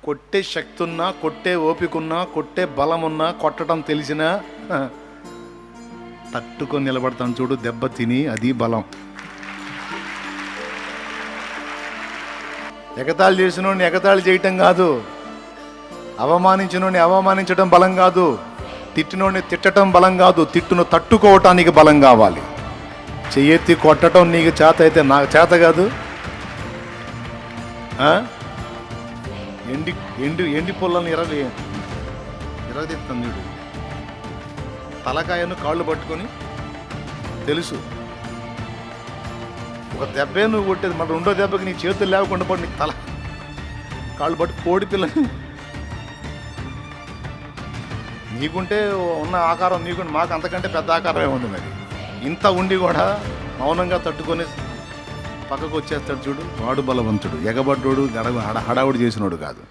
కొట్టే శక్తి ఉన్నా, కొట్టే ఓపిక ఉన్నా, కొట్టే బలం ఉన్నా, కొట్టడం తెలిసినా తట్టుకొని నిలబడతాను చూడు, దెబ్బ తిని, అది బలం. ఎగతాళి చేసినోడిని ఎగతాళి చేయటం కాదు, అవమానించినోడిని అవమానించడం బలం కాదు, తిట్టినోడిని తిట్టడం బలం కాదు, తిట్టును తట్టుకోవటానికి బలం కావాలి. చెయ్యెత్తి కొట్టడం నీకు చేత అయితే నాకు చేత కాదు. ఎండి ఎండి ఎండి పుల్లని ఇరగదీస్తాను చూడు, తలకాయను కాళ్ళు పట్టుకొని తెలుసు ఒక దెబ్బే నువ్వు కొట్టేది, మళ్ళీ రెండో దెబ్బకి నీ చేతులు లేకుండా పడి నీకు తల కాళ్ళు పట్టు కోడి పిల్లని. నీకుంటే ఉన్న ఆకారం నీకుంటే, మాకు అంతకంటే పెద్ద ఆకారమే ఉంది. మరి ఇంత ఉండి కూడా మౌనంగా తట్టుకొని పక్కకు వచ్చేస్తాడు చూడు, వాడు బలవంతుడు. ఎగబడ్డోడు హడావుడి చేసినోడు కాదు.